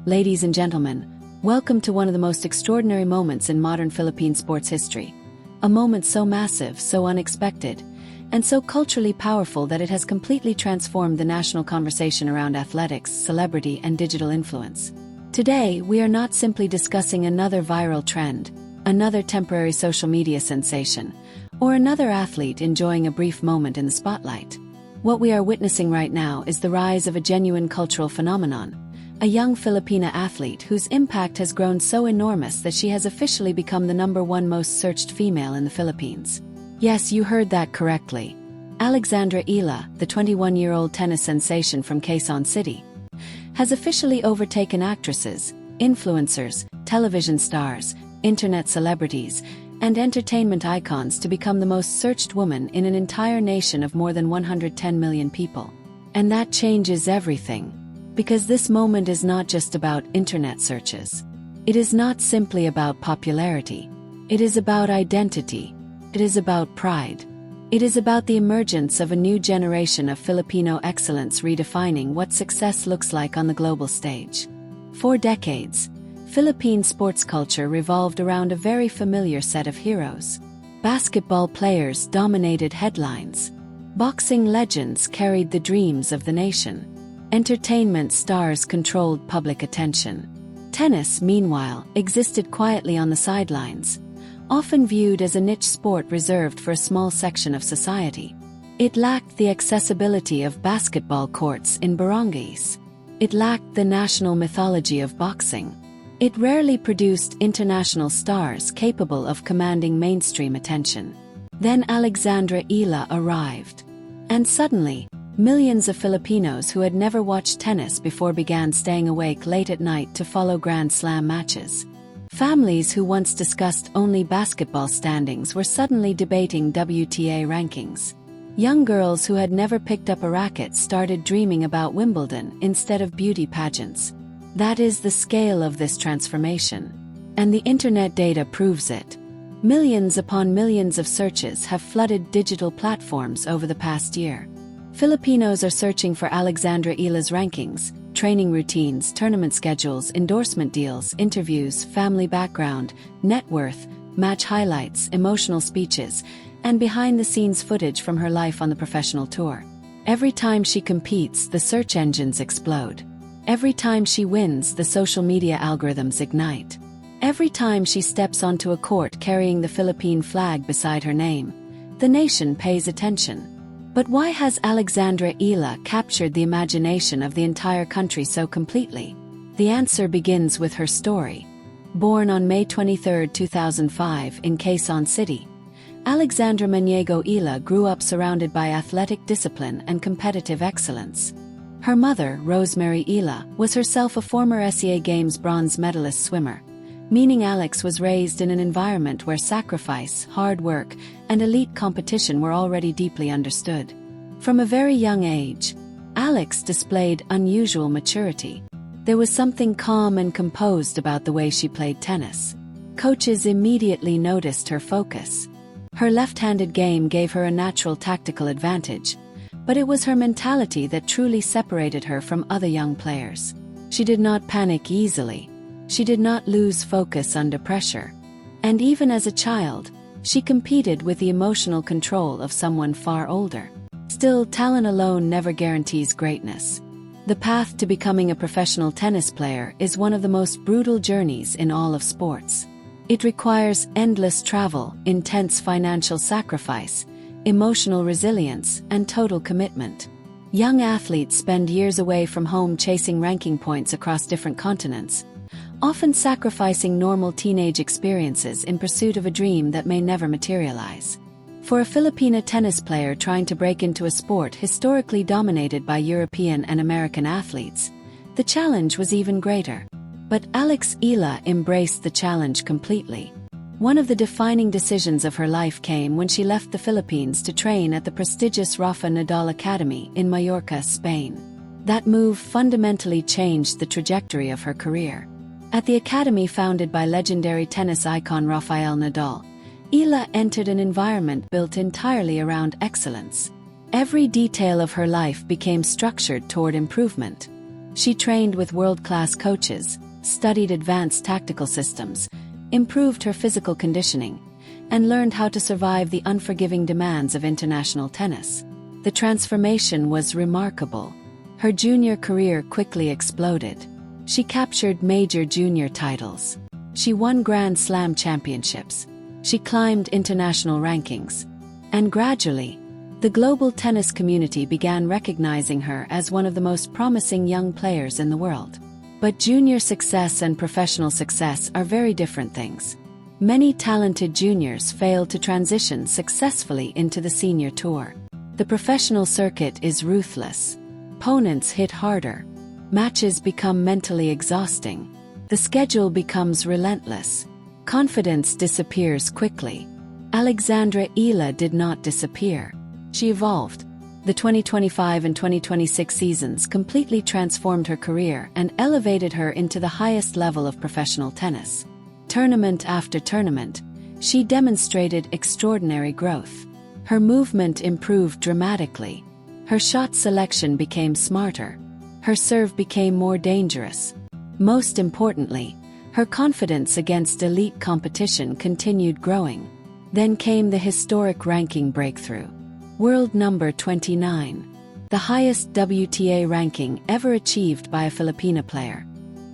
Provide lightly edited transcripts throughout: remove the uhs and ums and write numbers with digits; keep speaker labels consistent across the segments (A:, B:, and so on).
A: Ladies and gentlemen, welcome to one of the most extraordinary moments in modern Philippine sports history. A moment so massive, so unexpected, and so culturally powerful that it has completely transformed the national conversation around athletics, celebrity, and digital influence. Today, we are not simply discussing another viral trend, another temporary social media sensation, or another athlete enjoying a brief moment in the spotlight. What we are witnessing right now is the rise of a genuine cultural phenomenon, a young Filipina athlete whose impact has grown so enormous that she has officially become the #1 most searched female in the Philippines. Yes, you heard that correctly. Alexandra Eala, the 21-year-old tennis sensation from Quezon City, has officially overtaken actresses, influencers, television stars, internet celebrities, and entertainment icons to become the most searched woman in an entire nation of more than 110 million people. And that changes everything. Because this moment is not just about internet searches. It is not simply about popularity. It is about identity. It is about pride. It is about the emergence of a new generation of Filipino excellence redefining what success looks like on the global stage. For decades, Philippine sports culture revolved around a very familiar set of heroes. Basketball players dominated headlines. Boxing legends carried the dreams of the nation. Entertainment stars controlled public attention. Tennis, meanwhile, existed quietly on the sidelines, often viewed as a niche sport reserved for a small section of society. It lacked the accessibility of basketball courts in barangays. It lacked the national mythology of boxing. It rarely produced international stars capable of commanding mainstream attention. Then Alexandra Eala arrived. And suddenly, millions of Filipinos who had never watched tennis before began staying awake late at night to follow Grand Slam matches. Families who once discussed only basketball standings were suddenly debating WTA rankings. Young girls who had never picked up a racket started dreaming about Wimbledon instead of beauty pageants. That is the scale of this transformation. And the internet data proves it. Millions upon millions of searches have flooded digital platforms over the past year. Filipinos are searching for Alexandra Eala's rankings, training routines, tournament schedules, endorsement deals, interviews, family background, net worth, match highlights, emotional speeches, and behind-the-scenes footage from her life on the professional tour. Every time she competes, the search engines explode. Every time she wins, the social media algorithms ignite. Every time she steps onto a court carrying the Philippine flag beside her name, the nation pays attention. But why has Alexandra Eala captured the imagination of the entire country so completely? The answer begins with her story. Born on May 23, 2005 in Quezon City, Alexandra Eala grew up surrounded by athletic discipline and competitive excellence. Her mother, Rosemary Eala, was herself a former SEA Games bronze medalist swimmer, meaning Alex was raised in an environment where sacrifice, hard work, and elite competition were already deeply understood. From a very young age, Alex displayed unusual maturity. There was something calm and composed about the way she played tennis. Coaches immediately noticed her focus. Her left-handed game gave her a natural tactical advantage, but it was her mentality that truly separated her from other young players. She did not panic easily. She did not lose focus under pressure. And even as a child, she competed with the emotional control of someone far older. Still, talent alone never guarantees greatness. The path to becoming a professional tennis player is one of the most brutal journeys in all of sports. It requires endless travel, intense financial sacrifice, emotional resilience, and total commitment. Young athletes spend years away from home chasing ranking points across different continents, often sacrificing normal teenage experiences in pursuit of a dream that may never materialize. For a Filipina tennis player trying to break into a sport historically dominated by European and American athletes, the challenge was even greater. But Alex Eala embraced the challenge completely. One of the defining decisions of her life came when she left the Philippines to train at the prestigious Rafa Nadal Academy in Mallorca, Spain. That move fundamentally changed the trajectory of her career. At the academy founded by legendary tennis icon Rafael Nadal, Eala entered an environment built entirely around excellence. Every detail of her life became structured toward improvement. She trained with world-class coaches, studied advanced tactical systems, improved her physical conditioning, and learned how to survive the unforgiving demands of international tennis. The transformation was remarkable. Her junior career quickly exploded. She captured major junior titles. She won Grand Slam championships. She climbed international rankings. And gradually, the global tennis community began recognizing her as one of the most promising young players in the world. But junior success and professional success are very different things. Many talented juniors fail to transition successfully into the senior tour. The professional circuit is ruthless. Opponents hit harder. Matches become mentally exhausting. The schedule becomes relentless. Confidence disappears quickly. Alexandra Eala did not disappear. She evolved. The 2025 and 2026 seasons completely transformed her career and elevated her into the highest level of professional tennis. Tournament after tournament, she demonstrated extraordinary growth. Her movement improved dramatically. Her shot selection became smarter. Her serve became more dangerous. Most importantly, her confidence against elite competition continued growing. Then came the historic ranking breakthrough. World number 29. The highest WTA ranking ever achieved by a Filipina player.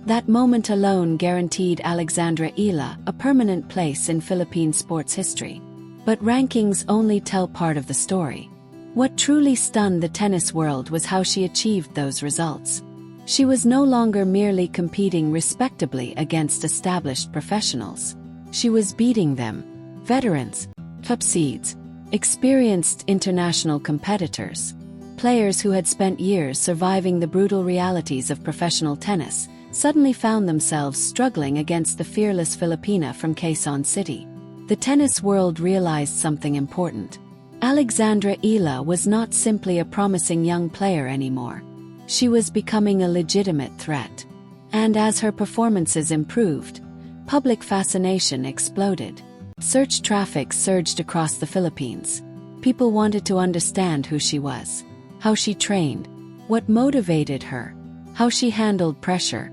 A: That moment alone guaranteed Alexandra Eala a permanent place in Philippine sports history. But rankings only tell part of the story. What truly stunned the tennis world was how she achieved those results. She was no longer merely competing respectably against established professionals. She was beating them, veterans, top seeds, experienced international competitors, players who had spent years surviving the brutal realities of professional tennis, suddenly found themselves struggling against the fearless Filipina from Quezon City. The tennis world realized something important. Alexandra Eala was not simply a promising young player anymore. She was becoming a legitimate threat. And as her performances improved, public fascination exploded. Search traffic surged across the Philippines. People wanted to understand who she was, how she trained, what motivated her, how she handled pressure,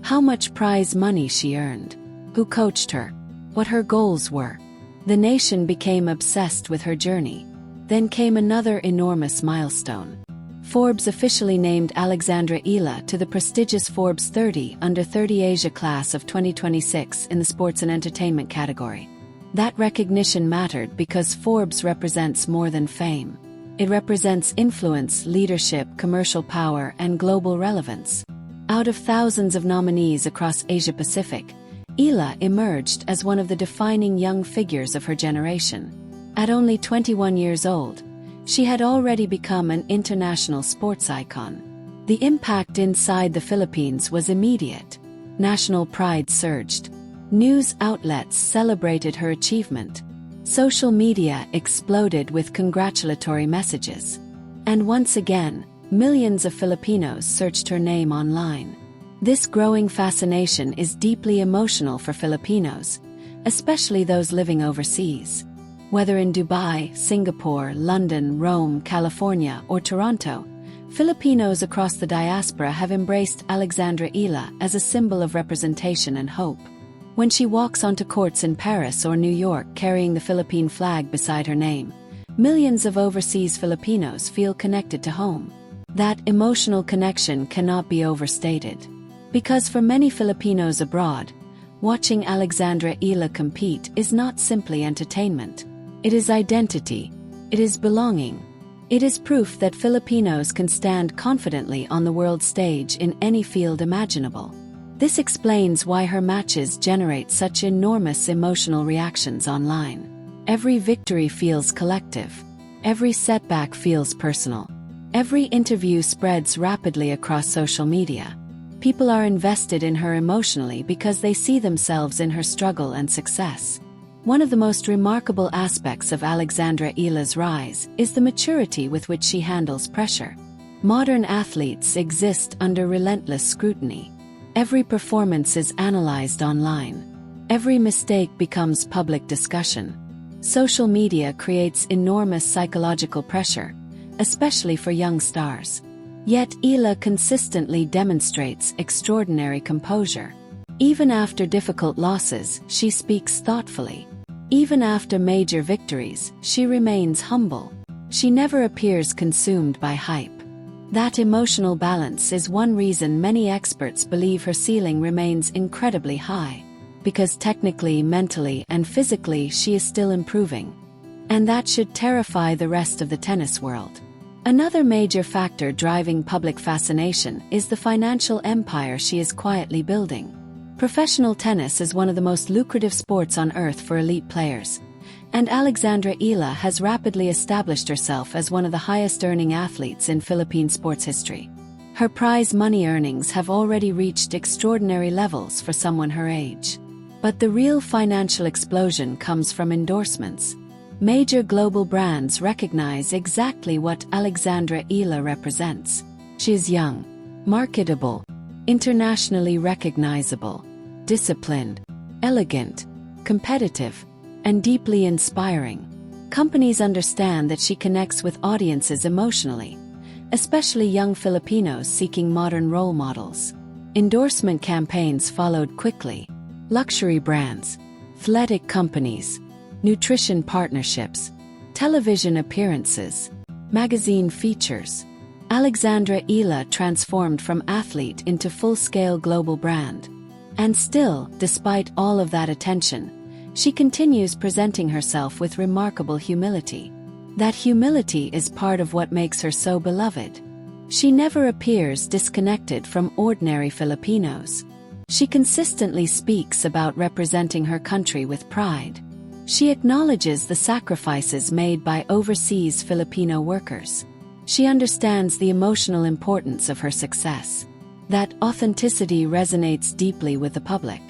A: how much prize money she earned, who coached her, what her goals were. The nation became obsessed with her journey. Then came another enormous milestone. Forbes officially named Alexandra Eala to the prestigious Forbes 30 Under 30 Asia class of 2026 in the sports and entertainment category. That recognition mattered because Forbes represents more than fame. It represents influence, leadership, commercial power, and global relevance. Out of thousands of nominees across Asia-Pacific, Eala emerged as one of the defining young figures of her generation. At only 21 years old, she had already become an international sports icon. The impact inside the Philippines was immediate. National pride surged. News outlets celebrated her achievement. Social media exploded with congratulatory messages. And once again, millions of Filipinos searched her name online. This growing fascination is deeply emotional for Filipinos, especially those living overseas. Whether in Dubai, Singapore, London, Rome, California, or Toronto, Filipinos across the diaspora have embraced Alexandra Eala as a symbol of representation and hope. When she walks onto courts in Paris or New York carrying the Philippine flag beside her name, millions of overseas Filipinos feel connected to home. That emotional connection cannot be overstated. Because for many Filipinos abroad, watching Alexandra Eala compete is not simply entertainment. It is identity. It is belonging. It is proof that Filipinos can stand confidently on the world stage in any field imaginable. This explains why her matches generate such enormous emotional reactions online. Every victory feels collective. Every setback feels personal. Every interview spreads rapidly across social media. People are invested in her emotionally because they see themselves in her struggle and success. One of the most remarkable aspects of Alexandra Eala's rise is the maturity with which she handles pressure. Modern athletes exist under relentless scrutiny. Every performance is analyzed online. Every mistake becomes public discussion. Social media creates enormous psychological pressure, especially for young stars. Yet Eala consistently demonstrates extraordinary composure. Even after difficult losses, she speaks thoughtfully. Even after major victories, she remains humble. She never appears consumed by hype. That emotional balance is one reason many experts believe her ceiling remains incredibly high. Because technically, mentally, and physically she is still improving. And that should terrify the rest of the tennis world. Another major factor driving public fascination is the financial empire she is quietly building. Professional tennis is one of the most lucrative sports on earth for elite players, and Alexandra Eala has rapidly established herself as one of the highest-earning athletes in Philippine sports history. Her prize money earnings have already reached extraordinary levels for someone her age. But the real financial explosion comes from endorsements. Major global brands recognize exactly what Alexandra Eala represents. She is young, marketable, internationally recognizable, disciplined, elegant, competitive, and deeply inspiring. Companies understand that she connects with audiences emotionally, especially young Filipinos seeking modern role models. Endorsement campaigns followed quickly. Luxury brands, athletic companies, nutrition partnerships, television appearances, magazine features. Alexandra Eala transformed from athlete into full-scale global brand. And still, despite all of that attention, she continues presenting herself with remarkable humility. That humility is part of what makes her so beloved. She never appears disconnected from ordinary Filipinos. She consistently speaks about representing her country with pride. She acknowledges the sacrifices made by overseas Filipino workers. She understands the emotional importance of her success. That authenticity resonates deeply with the public.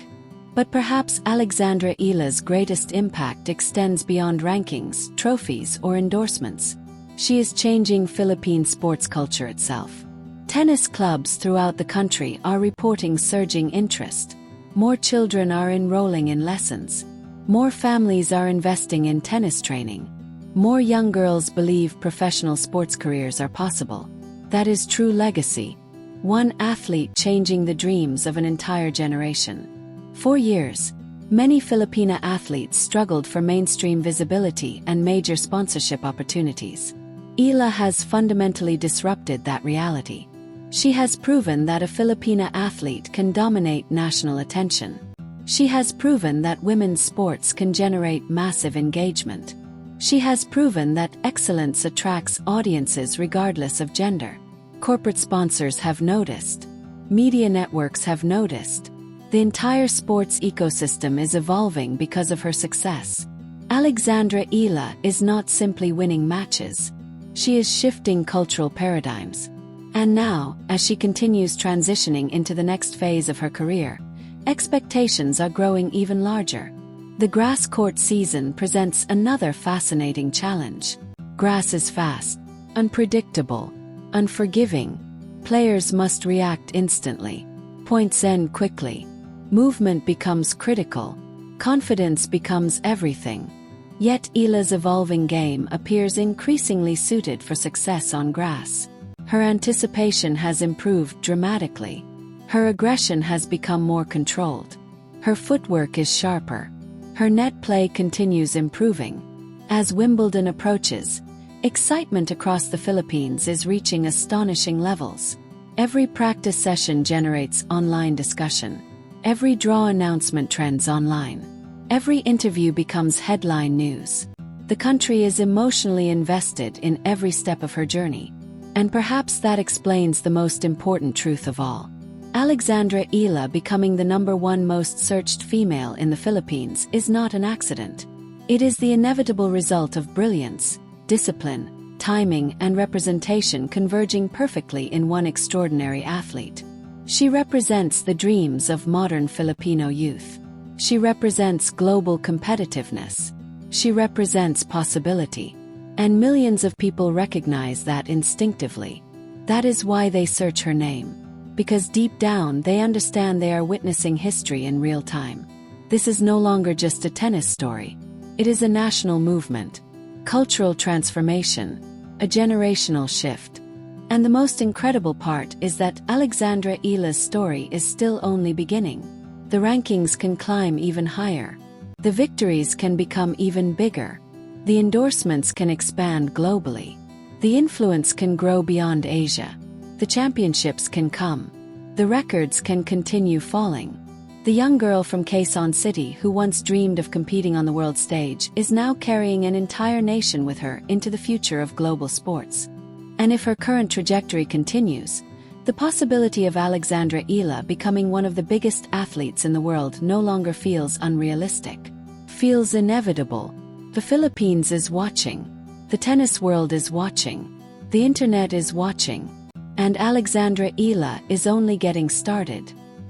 A: But perhaps Alexandra Eala's greatest impact extends beyond rankings, trophies, or endorsements. She is changing Philippine sports culture itself. Tennis clubs throughout the country are reporting surging interest. More children are enrolling in lessons. More families are investing in tennis training. More young girls believe professional sports careers are possible. That is true legacy. One athlete changing the dreams of an entire generation. For years, many Filipina athletes struggled for mainstream visibility and major sponsorship opportunities. Eala has fundamentally disrupted that reality. She has proven that a Filipina athlete can dominate national attention. She has proven that women's sports can generate massive engagement. She has proven that excellence attracts audiences regardless of gender. Corporate sponsors have noticed. Media networks have noticed. The entire sports ecosystem is evolving because of her success. Alexandra Eala is not simply winning matches. She is shifting cultural paradigms. And now, as she continues transitioning into the next phase of her career, expectations are growing even larger. The grass court season presents another fascinating challenge. Grass is fast, unpredictable, unforgiving. Players must react instantly. Points end quickly. Movement becomes critical. Confidence becomes everything. Yet Eala's evolving game appears increasingly suited for success on grass. Her anticipation has improved dramatically. Her aggression has become more controlled. Her footwork is sharper. Her net play continues improving. As Wimbledon approaches, excitement across the Philippines is reaching astonishing levels. Every practice session generates online discussion. Every draw announcement trends online. Every interview becomes headline news. The country is emotionally invested in every step of her journey. And perhaps that explains the most important truth of all. Alexandra Eala becoming the #1 most searched female in the Philippines is not an accident. It is the inevitable result of brilliance, discipline, timing, and representation converging perfectly in one extraordinary athlete. She represents the dreams of modern Filipino youth. She represents global competitiveness. She represents possibility. And millions of people recognize that instinctively. That is why they search her name. Because deep down they understand they are witnessing history in real time. This is no longer just a tennis story. It is a national movement, cultural transformation, a generational shift. And the most incredible part is that Alexandra Eala's story is still only beginning. The rankings can climb even higher. The victories can become even bigger. The endorsements can expand globally. The influence can grow beyond Asia. The championships can come. The records can continue falling. The young girl from Quezon City who once dreamed of competing on the world stage is now carrying an entire nation with her into the future of global sports. And if her current trajectory continues, the possibility of Alexandra Eala becoming one of the biggest athletes in the world no longer feels unrealistic. Feels inevitable. The Philippines is watching. The tennis world is watching. The internet is watching. And Alexandra Eala is only getting started.